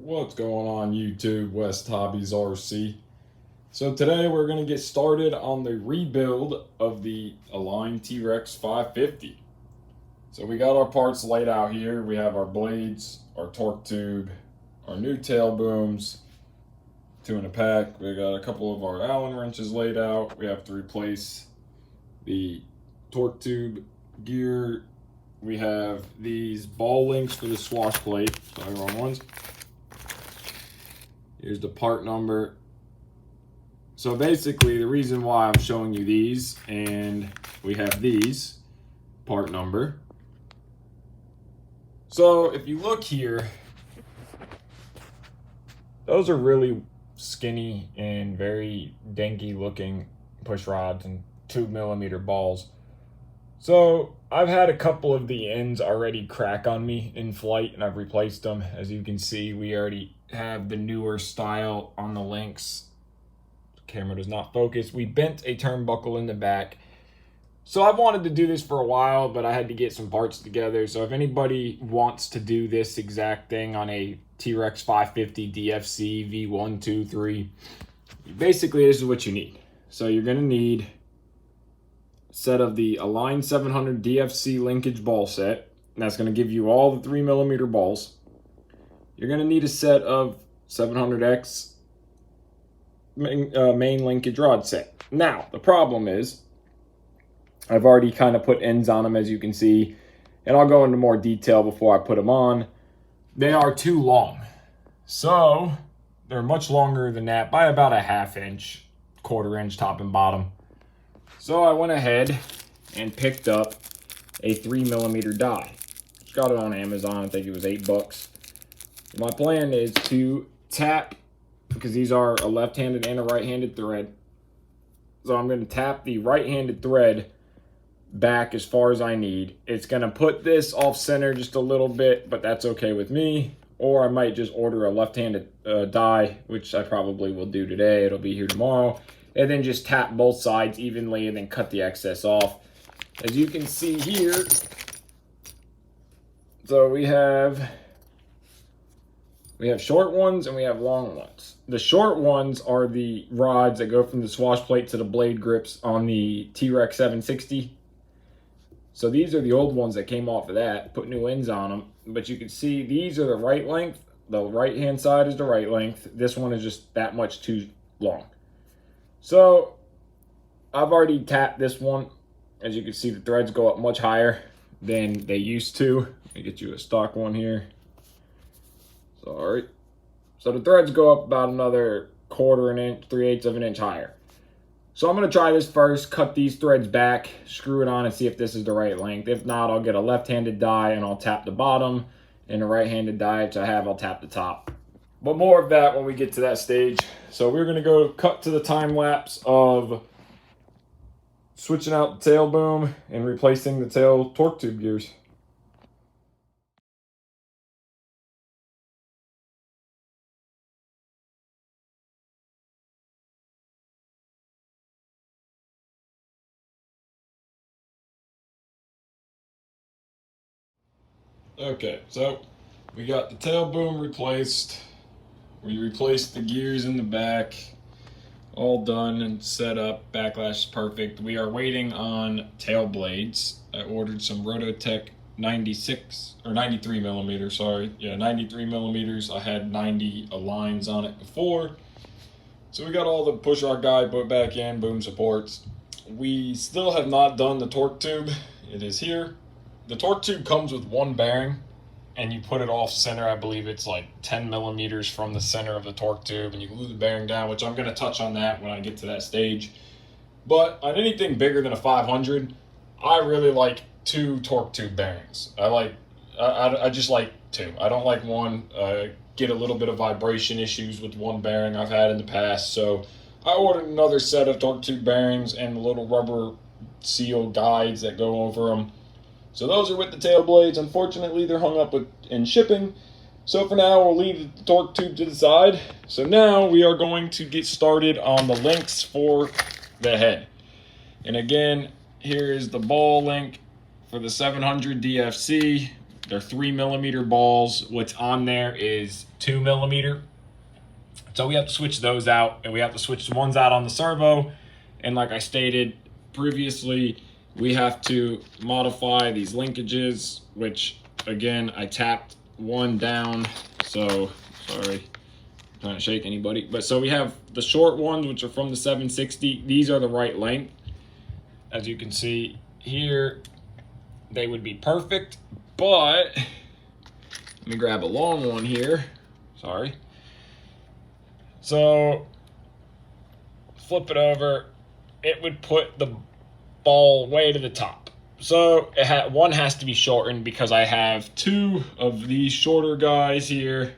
What's going on YouTube? West Hobbies RC. So today we're going to get started on the rebuild of the Align Trex 550. So we got our parts laid out here. We have our blades, our torque tube, our new tail booms, 2 in a pack. We got a couple of our Allen wrenches laid out. We have to replace the torque tube gear. We have these ball links for the swash plate. Sorry, wrong ones. Here's the part number. So basically the reason why I'm showing you these, and we have these, part number. So if you look here, those are really skinny and very dinky looking push rods and 2mm balls. So I've had a couple of the ends already crack on me in flight and I've replaced them. As you can see, we already have the newer style on the links. The camera does not focus. We bent a turnbuckle in the back. So I've wanted to do this for a while, but I had to get some parts together. So if anybody wants to do this exact thing on a Trex 550 DFC V1, 2, 3, basically this is what you need. So you're going to need set of the Align 700 DFC linkage ball set, and that's going to give you all the 3mm balls. You're going to need a set of 700X main linkage rod set. Now, the problem is, I've already kind of put ends on them, as you can see, and I'll go into more detail before I put them on. They are too long. So, they're much longer than that by about a 1/2 inch, 1/4 inch top and bottom. So I went ahead and picked up a 3mm die. Just got it on Amazon. I think it was $8. My plan is to tap, because these are a left-handed and a right-handed thread. So I'm going to tap the right-handed thread back as far as I need. It's going to put this off center just a little bit, but that's okay with me. Or I might just order a left-handed die, which I probably will do today. It'll be here tomorrow. And then just tap both sides evenly and then cut the excess off. As you can see here, so we have short ones and we have long ones. The short ones are the rods that go from the swash plate to the blade grips on the Trex 760. So these are the old ones that came off of that, put new ends on them. But you can see these are the right length. The right-hand side is the right length. This one is just that much too long. So I've already tapped this one. As you can see, the threads go up much higher than they used to. Let me get you a stock one here. Sorry. So the threads go up about another 1/4 inch, 3/8 of an inch higher. So I'm going to try this first, cut these threads back, screw it on and see if this is the right length. If not, I'll get a left-handed die and I'll tap the bottom, and a right-handed die, which I have, I'll tap the top. But more of that when we get to that stage. So we're going to go cut to the time lapse of switching out the tail boom and replacing the tail torque tube gears. Okay, so we got the tail boom replaced. We replaced the gears in the back. All done and set up. Backlash is perfect. We are waiting on tail blades. I ordered some Rototech 96 or 93mm, sorry. Yeah, 93mm. I had 90 Aligns on it before. So we got all the push rod guide put back in, boom supports. We still have not done the torque tube. It is here. The torque tube comes with one bearing, and you put it off center. I believe it's like 10mm from the center of the torque tube, and you glue the bearing down, which I'm going to touch on that when I get to that stage. But on anything bigger than a 500, I really like 2 torque tube bearings. I just like 2. I don't like one. Get a little bit of vibration issues with one bearing I've had in the past, so I ordered another set of torque tube bearings and the little rubber seal guides that go over them. So those are with the tail blades. Unfortunately, they're hung up in shipping. So for now, we'll leave the torque tube to the side. So now we are going to get started on the links for the head. And again, here is the ball link for the 700 DFC. They're 3mm balls. What's on there is 2mm. So we have to switch those out, and we have to switch the ones out on the servo. And like I stated previously, we have to modify these linkages, which again, I tapped one down. So sorry, I'm trying to shake anybody. But so we have the short ones, which are from the 760. These are the right length. As you can see here, they would be perfect, but let me grab a long one here. Sorry. So flip it over, it would put the ball way to the top. So one has to be shortened because I have two of these shorter guys here.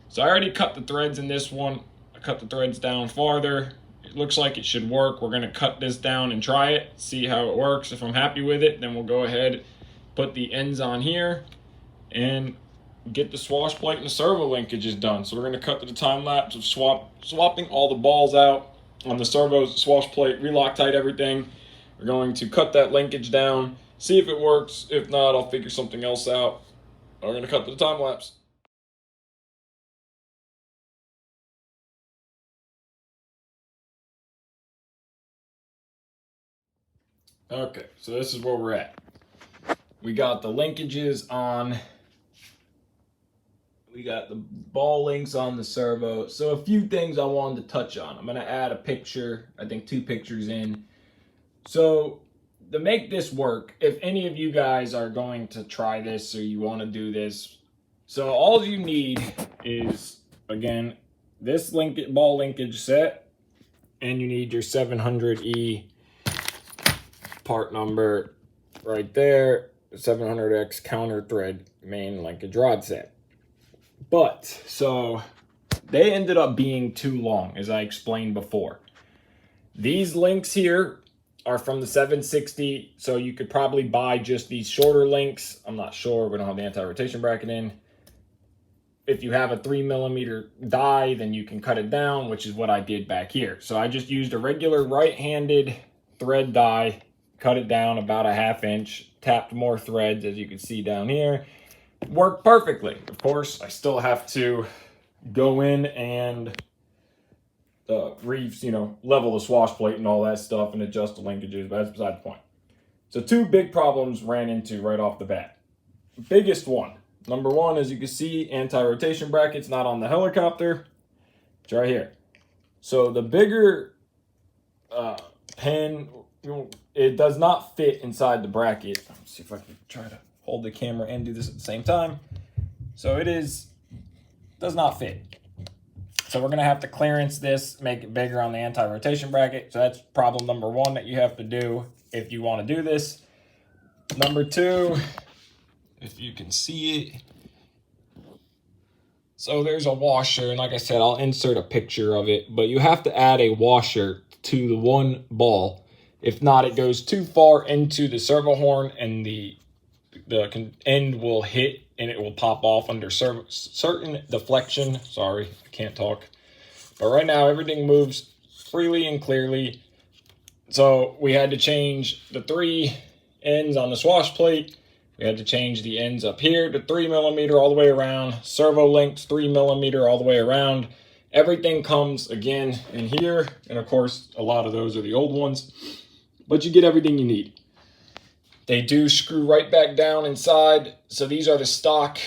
So I already cut the threads in this one. I cut the threads down farther. It looks like it should work. We're going to cut this down and try it, see how it works. If I'm happy with it, then we'll go ahead, put the ends on here, and get the swash plate and the servo linkages done. So we're going to cut to the time lapse of swapping all the balls out on the servo swash plate, re-Loctite everything. We're going to cut that linkage down, see if it works. If not, I'll figure something else out. We're going to cut to the time lapse. Okay, so this is where we're at. We got the linkages on. We got the ball links on the servo. So a few things I wanted to touch on. I'm going to add a picture, I think 2 pictures in. So to make this work, if any of you guys are going to try this or you want to do this, so all you need is, again, this ball linkage set, and you need your 700E part number right there, 700X counter thread main linkage rod set. But so they ended up being too long, as I explained before. These links here are from the 760, so you could probably buy just these shorter links. I'm not sure, we don't have the anti-rotation bracket in. If you have a 3mm die, then you can cut it down, which is what I did back here. So I just used a regular right-handed thread die, cut it down about a 1/2 inch, tapped more threads, as you can see down here. Worked perfectly. Of course, I still have to go in and level the swash plate and all that stuff and adjust the linkages, but that's beside the point. So 2 big problems ran into right off the bat. Biggest one. Number 1, as you can see, anti-rotation bracket's not on the helicopter. It's right here. So the bigger pin, it does not fit inside the bracket. Let's see if I can try to hold the camera and do this at the same time. So it does not fit. So we're gonna have to clearance this, make it bigger on the anti-rotation bracket. So that's problem number 1 that you have to do if you want to do this. Number 2, if you can see it. So there's a washer, and like I said, I'll insert a picture of it, but you have to add a washer to the one ball. If not, it goes too far into the servo horn and the end will hit and it will pop off under certain deflection. Sorry, I can't talk. But right now, everything moves freely and clearly. So we had to change the 3 ends on the swash plate. We had to change the ends up here to 3mm all the way around. Servo links 3mm all the way around. Everything comes again in here. And of course, a lot of those are the old ones. But you get everything you need. They do screw right back down inside. So these are the stock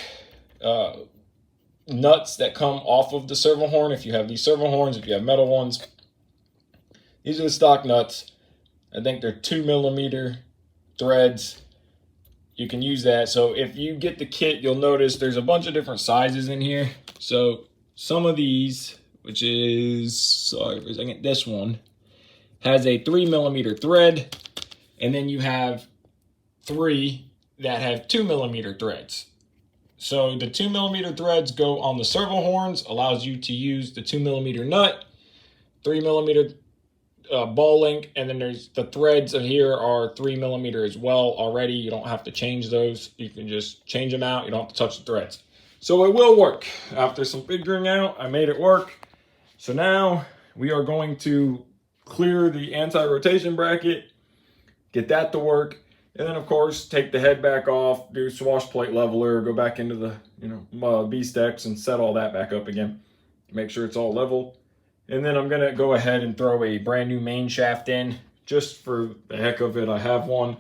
nuts that come off of the servo horn. If you have these servo horns, if you have metal ones, these are the stock nuts. I think they're 2mm threads. You can use that. So if you get the kit, you'll notice there's a bunch of different sizes in here. So some of these, which is, sorry for a second, this one has a 3mm thread, and then you have 3 that have 2mm threads. So the 2mm threads go on the servo horns, allows you to use the 2mm nut, 3mm ball link, and then there's the threads of here are 3mm as well already. You don't have to change those. You can just change them out. You don't have to touch the threads. So it will work. After some figuring out, I made it work. So now we are going to clear the anti-rotation bracket, get that to work, And then, of course, take the head back off, do swash plate leveler, go back into the B-stacks and set all that back up again. Make sure it's all level. And then I'm going to go ahead and throw a brand new main shaft in. Just for the heck of it, I have one.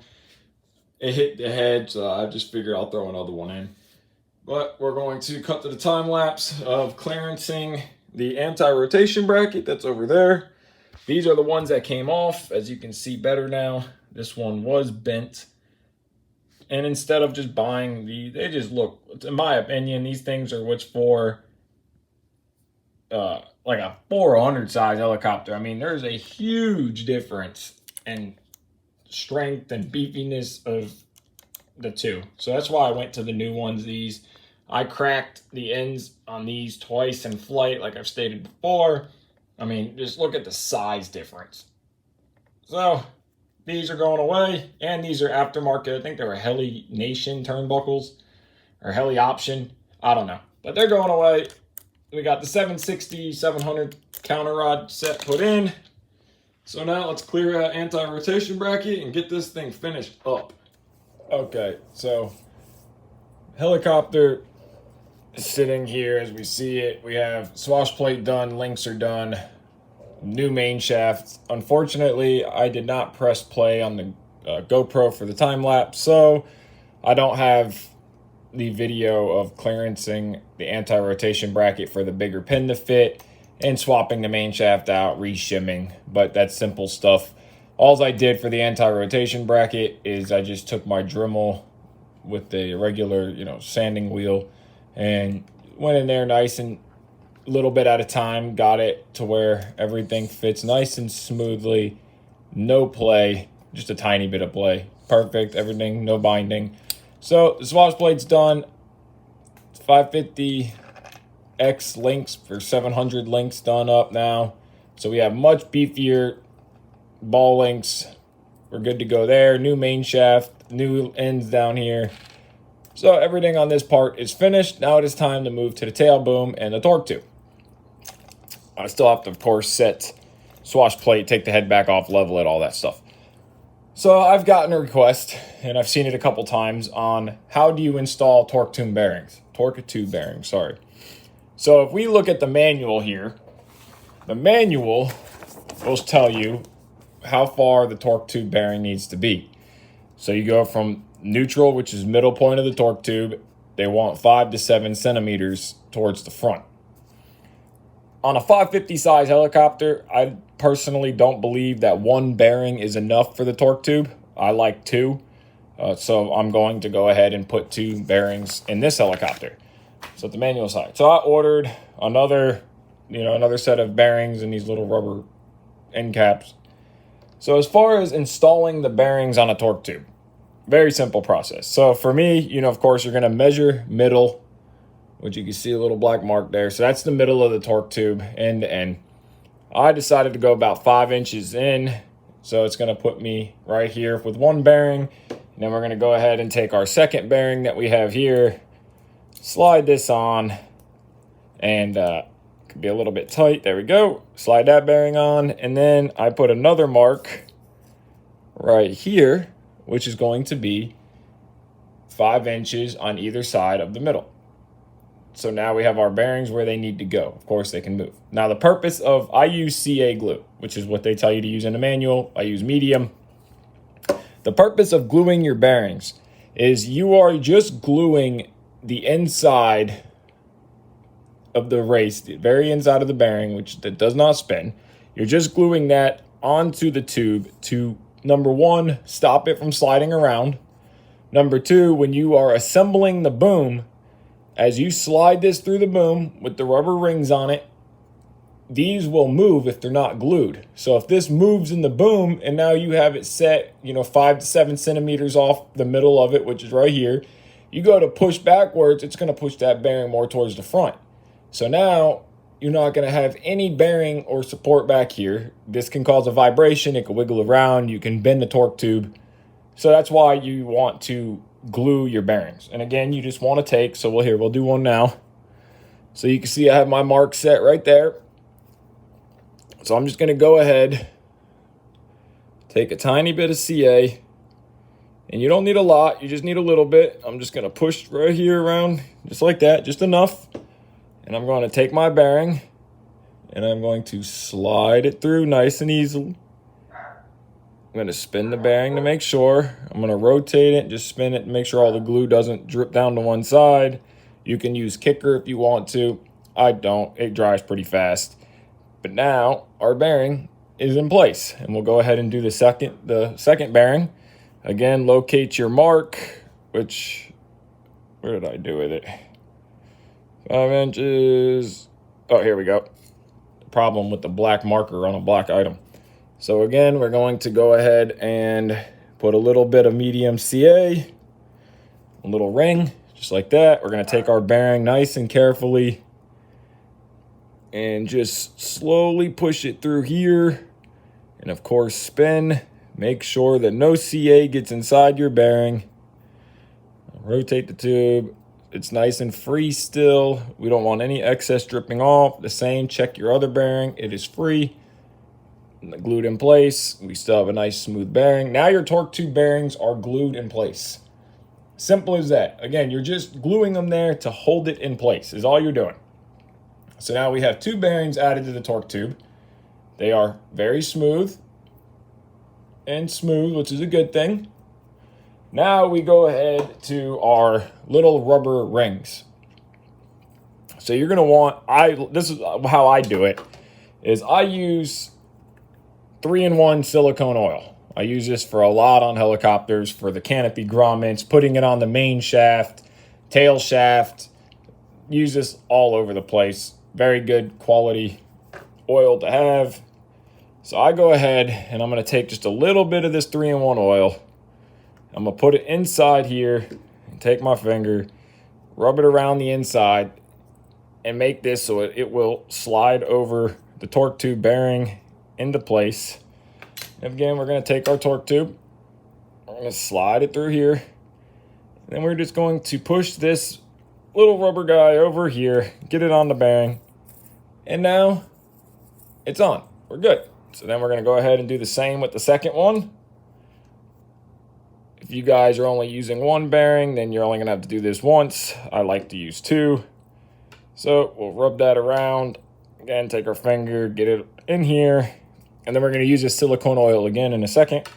It hit the head, so I just figured I'll throw another one in. But we're going to cut to the time lapse of clearancing the anti-rotation bracket that's over there. These are the ones that came off. As you can see better now, this one was bent. And instead of just buying they just look, in my opinion, these things are what's for like a 400 size helicopter. I mean, there's a huge difference in strength and beefiness of the two. So that's why I went to the new ones. These, I cracked the ends on these twice in flight, like I've stated before. I mean, just look at the size difference. So these are going away, and these are aftermarket. I think they were Heli Nation turnbuckles or Heli Option. I don't know, but they're going away. We got the 760, 700 counter rod set put in. So now let's clear out anti-rotation bracket and get this thing finished up. Okay, so helicopter is sitting here as we see it. We have swash plate done, links are done, new main shaft. Unfortunately, I did not press play on the GoPro for the time lapse, so I don't have the video of clearancing the anti-rotation bracket for the bigger pin to fit and swapping the main shaft out, re-shimming, but that's simple stuff. All I did for the anti-rotation bracket is I just took my Dremel with the regular, sanding wheel and went in there nice and a little bit at a time, got it to where everything fits nice and smoothly, no play, just a tiny bit of play. Perfect, everything, no binding. So the swash plate's done. 550X links for 700 links done up now. So we have much beefier ball links. We're good to go there. New main shaft, new ends down here. So everything on this part is finished. Now it is time to move to the tail boom and the torque tube. I still have to, of course, set swash plate, take the head back off, level it, all that stuff. So I've gotten a request, and I've seen it a couple times, on how do you install torque tube bearings. So if we look at the manual here, the manual will tell you how far the torque tube bearing needs to be. So you go from neutral, which is middle point of the torque tube. They want 5 to 7 centimeters towards the front. On a 550 size helicopter, I personally don't believe that one bearing is enough for the torque tube. I like 2. So I'm going to go ahead and put 2 bearings in this helicopter. So at the manual side. So I ordered another set of bearings and these little rubber end caps. So as far as installing the bearings on a torque tube, very simple process. So for me, of course, you're going to measure middle, which you can see a little black mark there. So that's the middle of the torque tube, end to end. I decided to go about 5 inches in. So it's going to put me right here with one bearing. And then we're going to go ahead and take our second bearing that we have here, slide this on, and could be a little bit tight. There we go. Slide that bearing on. And then I put another mark right here, which is going to be 5 inches on either side of the middle. So now we have our bearings where they need to go. Of course, they can move. Now, the purpose of, I use CA glue, which is what they tell you to use in the manual. I use medium. The purpose of gluing your bearings is you are just gluing the inside of the race, the very inside of the bearing, that does not spin. You're just gluing that onto the tube to, number 1, stop it from sliding around. Number 2, when you are assembling the boom, as you slide this through the boom with the rubber rings on it, these will move if they're not glued. So if this moves in the boom and now you have it set, 5 to 7 centimeters off the middle of it, which is right here, you go to push backwards, it's going to push that bearing more towards the front. So now you're not going to have any bearing or support back here. This can cause a vibration. It can wiggle around. You can bend the torque tube. So that's why you want to glue your bearings. And again, you just want to take, so we'll do one now. So you can see I have my mark set right there. So I'm just going to go ahead, take a tiny bit of CA And you don't need a lot, you just need a little bit. I'm just gonna push right here around, just like that, just enough. And I'm going to take my bearing and I'm going to slide it through nice and easily. I'm going to spin the bearing to make sure. I'm going to rotate it, just spin it to make sure all the glue doesn't drip down to one side. You can use kicker if you want to. I don't, it dries pretty fast. But now our bearing is in place, and we'll go ahead and do the second bearing. Again, locate your mark, which, where did I do with it? 5 inches. Oh, here we go. The problem with the black marker on a black item. So again, we're going to go ahead and put a little bit of medium CA, a little ring, just like that. We're going to take our bearing nice and carefully and just slowly push it through here. And of course, spin. Make sure that no CA gets inside your bearing. Rotate the tube. It's nice and free still. We don't want any excess dripping off. The same, check your other bearing. It is free. Glued in place. We still have a nice smooth bearing. Now your torque tube bearings are glued in place. Simple as that. Again, you're just gluing them there to hold it in place is all you're doing. So now we have 2 bearings added to the torque tube. They are very smooth and smooth, which is a good thing. Now we go ahead to our little rubber rings. So you're gonna want, this is how I do it, is I use 3-in-1 silicone oil. I use this for a lot on helicopters, for the canopy grommets, putting it on the main shaft, tail shaft. Use this all over the place. Very good quality oil to have. So I go ahead and I'm gonna take just a little bit of this 3-in-1 oil. I'm gonna put it inside here and take my finger, rub it around the inside and make this so it will slide over the torque tube bearing into place. And again, we're going to take our torque tube, we're going to slide it through here, and then we're just going to push this little rubber guy over here, get it on the bearing, and now it's on. We're good. So then we're going to go ahead and do the same with the second one. If you guys are only using 1 bearing, then you're only going to have to do this once. I like to use 2. So we'll rub that around. Again, take our finger, get it in here. And then we're going to use this silicone oil again in a second.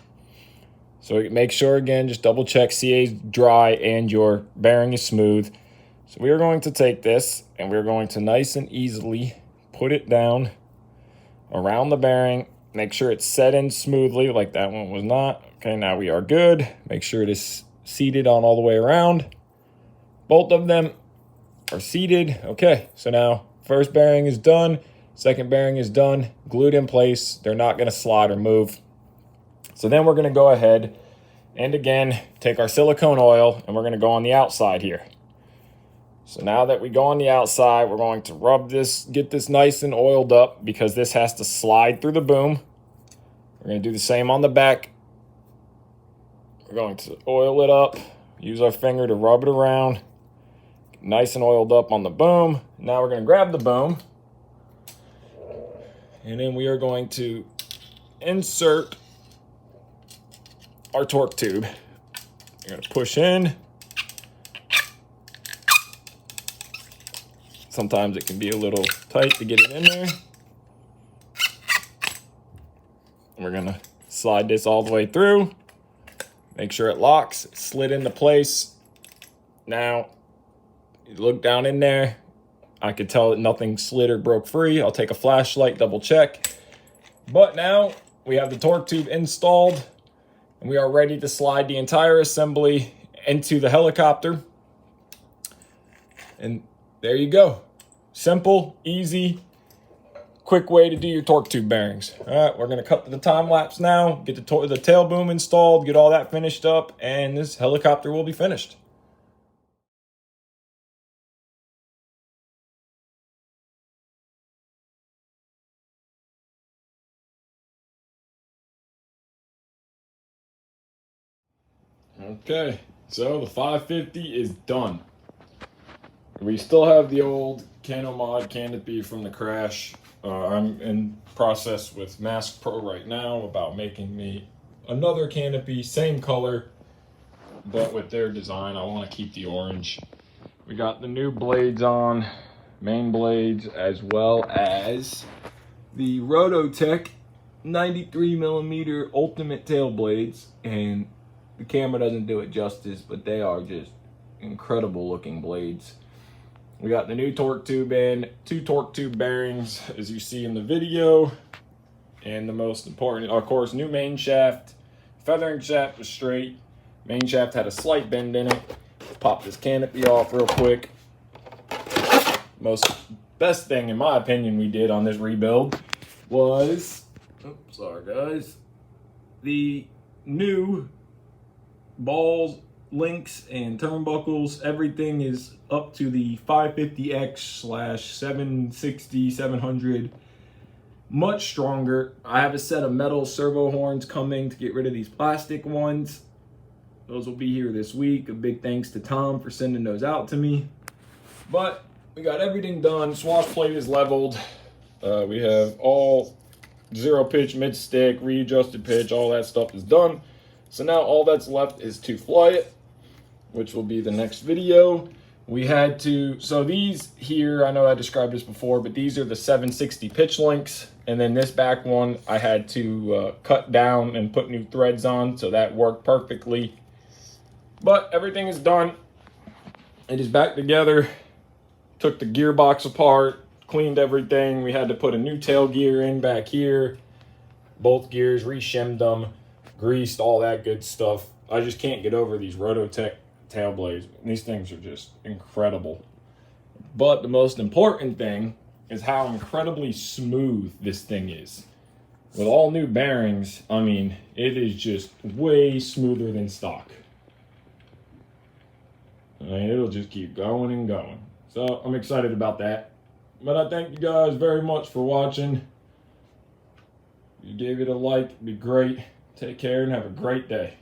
So make sure, again, just double check CA is dry and your bearing is smooth. So we are going to take this and we're going to nice and easily put it down around the bearing. Make sure it's set in smoothly like that one was not. Okay, now we are good. Make sure it is seated on all the way around. Both of them are seated. Okay, so now first bearing is done. Second bearing is done, glued in place. They're not going to slide or move. So then we're going to go ahead and again, take our silicone oil and we're going to go on the outside here. So now that we go on the outside, we're going to rub this, get this nice and oiled up because this has to slide through the boom. We're going to do the same on the back. We're going to oil it up, use our finger to rub it around. Nice and oiled up on the boom. Now we're going to grab the boom. And then we are going to insert our torque tube. You're going to push in. Sometimes it can be a little tight to get it in there. We're going to slide this all the way through. Make sure it locks. It's slid into place. Now, you look down in there. I could tell that nothing slid or broke free. I'll take a flashlight, double check. But now we have the torque tube installed and we are ready to slide the entire assembly into the helicopter. And there you go. Simple, easy, quick way to do your torque tube bearings. All right, we're gonna cut to the time lapse now, get the tail boom installed, get all that finished up, and this helicopter will be finished. Okay, so the 550 is done. We still have the old Canomod canopy from the crash. I'm in process with Mask Pro right now about making me another canopy, same color, but with their design, I want to keep the orange. We got the new blades on, main blades, as well as the Rototech 93mm ultimate tail blades, and the camera doesn't do it justice, but they are just incredible looking blades. We got the new torque tube in, 2 torque tube bearings, as you see in the video, and the most important, of course, new main shaft. Feathering shaft was straight. Main shaft had a slight bend in it. Pop this canopy off real quick. Best thing, in my opinion, we did on this rebuild was, oops, sorry guys, the new balls, links, and turnbuckles. Everything is up to the 550X/760, 700. Much stronger. I have a set of metal servo horns coming to get rid of these plastic ones. Those will be here this week. A big thanks to Tom for sending those out to me. But we got everything done. Swash plate is leveled. We have all 0 pitch, mid stick, readjusted pitch, all that stuff is done. So now all that's left is to fly it, which will be the next video. We had to, so these here, I know I described this before, but these are the 760 pitch links. And then this back one, I had to cut down and put new threads on, so that worked perfectly. But everything is done. It is back together. Took the gearbox apart, cleaned everything. We had to put a new tail gear in back here. Both gears, re-shimmed them, greased, all that good stuff. I just can't get over these Rototech tail blades. These things are just incredible. But the most important thing is how incredibly smooth this thing is. With all new bearings, I mean, it is just way smoother than stock. I mean, it'll just keep going and going. So I'm excited about that. But I thank you guys very much for watching. If you gave it a like, it'd be great. Take care and have a great day.